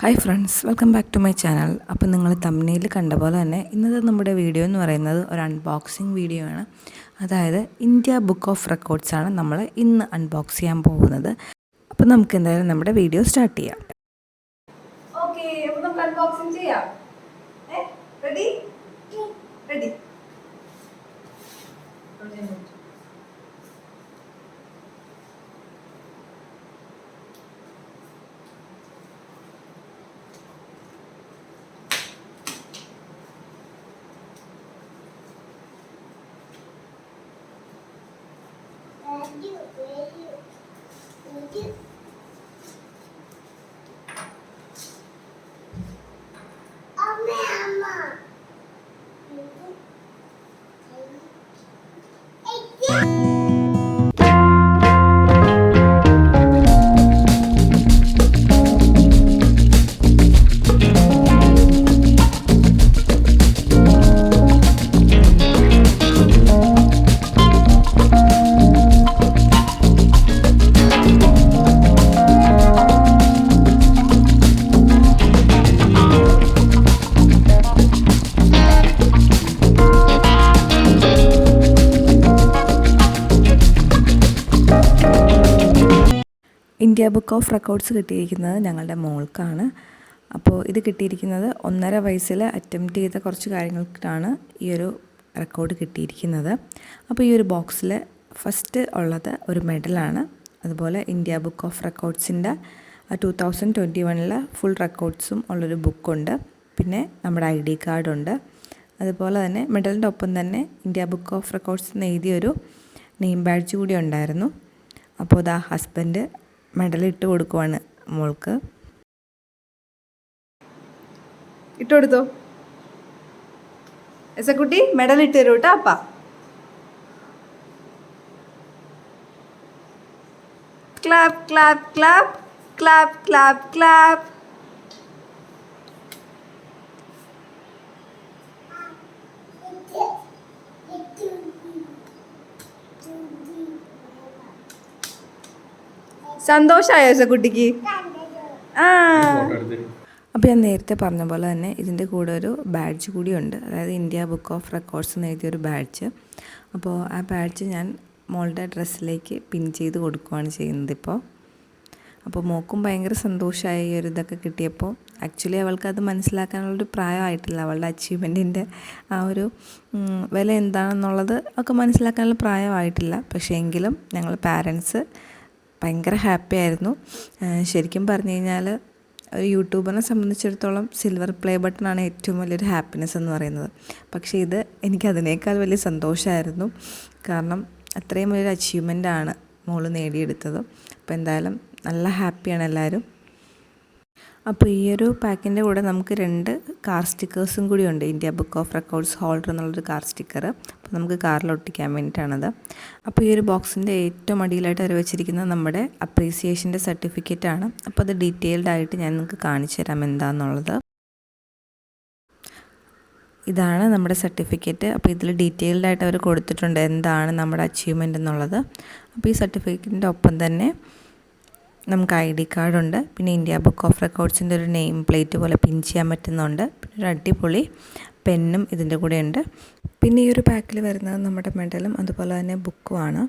Hi friends, welcome back to my channel. അപ്പോൾ നിങ്ങൾ thumbnail കണ്ട പോലെ തന്നെ ഇന്നത്തെ നമ്മുടെ വീഡിയോ എന്ന് പറയുന്നത് ഒരു അൺബോക്സിങ് വീഡിയോ ആണ്. അതായത് ഇന്ത്യ ബുക്ക് ഓഫ് റെക്കോർഡ്സ് ആണ് നമ്മൾ ഇന്ന് അൺബോക്സ് ചെയ്യാൻ പോകുന്നത്. അപ്പോൾ നമുക്ക് എന്തായാലും നമ്മുടെ വീഡിയോ സ്റ്റാർട്ട് ചെയ്യാം. ഓക്കേ, അപ്പോൾ നമുക്ക് അൺബോക്സിങ് ചെയ്യാം. Ready? Ready. India book of records കിട്ടിയിരിക്കുന്നത് ഞങ്ങളുടെ മോൾക്കാണ്. അപ്പോൾ ഇത് കിട്ടിയിരിക്കുന്നത് 1.5 വയസ്സിൽ അറ്റംപ്റ്റ് ചെയ്ത കുറച്ച് കാര്യങ്ങൾക്കാണ് ഈ ഒരു റെക്കോർഡ് കിട്ടിയിരിക്കുന്നത്. അപ്പോൾ ഈ ഒരു ബോക്സിൽ ഫസ്റ്റ് ഉള്ളത് ഒരു മെഡലാണ്. അതുപോലെ ഇന്ത്യ ബുക്ക് ഓഫ് റെക്കോർഡ്സിൻ്റെ 2021 ഫുൾ റെക്കോർഡ്സും ഉള്ളൊരു ബുക്കുണ്ട്. പിന്നെ നമ്മുടെ ID കാർഡുണ്ട്. അതുപോലെ തന്നെ മെഡലിൻ്റെ ഒപ്പം തന്നെ ഇന്ത്യ ബുക്ക് ഓഫ് റെക്കോർഡ്സ് എഴുതിയൊരു നെയിം ബാഡ്ജ് കൂടി ഉണ്ടായിരുന്നു. അപ്പോൾ ഇതാ ഹസ്ബൻഡ് മെഡൽ ഇട്ട് കൊടുക്കുവാണ് മോൾക്ക്. ഇട്ട് കൊടുത്തോ എസക്കുട്ടി, മെഡൽ ഇട്ട് തരൂ കേട്ടോ അപ്പ. Clap clap clap clap clap clap. സന്തോഷായോ എസക്കുട്ടിക്ക്? അപ്പോൾ ഞാൻ നേരത്തെ പറഞ്ഞ പോലെ തന്നെ ഇതിൻ്റെ കൂടെ ഒരു ബാഡ്ജ് കൂടിയുണ്ട്. അതായത് ഇന്ത്യ ബുക്ക് ഓഫ് റെക്കോർഡ്സ് എന്ന് എഴുതിയൊരു ബാഡ്ജ്. അപ്പോൾ ആ ബാഡ്ജ് ഞാൻ മോളുടെ ഡ്രസ്സിലേക്ക് പിൻ ചെയ്ത് കൊടുക്കുകയാണ് ചെയ്യുന്നത് ഇപ്പോൾ. അപ്പോൾ മോൾക്കും ഭയങ്കര സന്തോഷമായി ഈ ഒരു ഇതൊക്കെ കിട്ടിയപ്പോൾ. ആക്ച്വലി അവൾക്കത് മനസ്സിലാക്കാനുള്ളൊരു പ്രായമായിട്ടില്ല. അവളുടെ അച്ചീവ്മെൻറ്റിൻ്റെ ആ ഒരു വില എന്താണെന്നുള്ളത് ഒക്കെ മനസ്സിലാക്കാനുള്ള പ്രായമായിട്ടില്ല. പക്ഷേ എങ്കിലും ഞങ്ങൾ പാരൻസ് ഭയങ്കര ഹാപ്പി ആയിരുന്നു. ശരിക്കും പറഞ്ഞു കഴിഞ്ഞാൽ ഒരു യൂട്യൂബറിനെ സംബന്ധിച്ചിടത്തോളം സിൽവർ പ്ലേ ബട്ടണാണ് ഏറ്റവും വലിയൊരു ഹാപ്പിനെസ് എന്ന് പറയുന്നത്. പക്ഷേ ഇത് എനിക്കതിനേക്കാൾ വലിയ സന്തോഷമായിരുന്നു. കാരണം അത്രയും വലിയൊരു അച്ചീവ്മെൻ്റാണ് മോള് നേടിയെടുത്തത്. അപ്പോൾ എന്തായാലും നല്ല ഹാപ്പിയാണ് എല്ലാവരും. അപ്പോൾ ഈ ഒരു പാക്കിൻ്റെ കൂടെ നമുക്ക് 2 കാർ സ്റ്റിക്കേഴ്സും കൂടി ഉണ്ട്. India book of records holder എന്നുള്ളൊരു കാർ സ്റ്റിക്കർ. അപ്പോൾ നമുക്ക് കാറിൽ ഒട്ടിക്കാൻ വേണ്ടിയിട്ടാണത്. അപ്പോൾ ഈ ഒരു ബോക്സിൻ്റെ ഏറ്റവും അടിയിലായിട്ട് അവർ വെച്ചിരിക്കുന്നത് നമ്മുടെ അപ്രീസിയേഷൻ്റെ സർട്ടിഫിക്കറ്റാണ്. അപ്പോൾ അത് ഡീറ്റെയിൽഡ് ആയിട്ട് ഞാൻ നിങ്ങൾക്ക് കാണിച്ചു തരാം എന്താണെന്നുള്ളത്. ഇതാണ് നമ്മുടെ സർട്ടിഫിക്കറ്റ്. അപ്പോൾ ഇതിൽ ഡീറ്റെയിൽഡ് ആയിട്ട് അവർ കൊടുത്തിട്ടുണ്ട് എന്താണ് നമ്മുടെ അച്ചീവ്മെൻ്റ് എന്നുള്ളത്. അപ്പോൾ ഈ സർട്ടിഫിക്കറ്റിൻ്റെ ഒപ്പം തന്നെ നമുക്ക് ID കാർഡുണ്ട്. പിന്നെ ഇന്ത്യ ബുക്ക് ഓഫ് റെക്കോർഡ്സിൻ്റെ ഒരു നെയിം പ്ലേറ്റ് പോലെ പിൻ ചെയ്യാൻ പറ്റുന്നുണ്ട്. പിന്നെ ഒരു അടിപൊളി പെന്നും ഇതിൻ്റെ കൂടെ ഉണ്ട്. പിന്നെ ഈ ഒരു പാക്കിൽ വരുന്നത് നമ്മുടെ മെഡലും അതുപോലെ തന്നെ ബുക്കുമാണ്.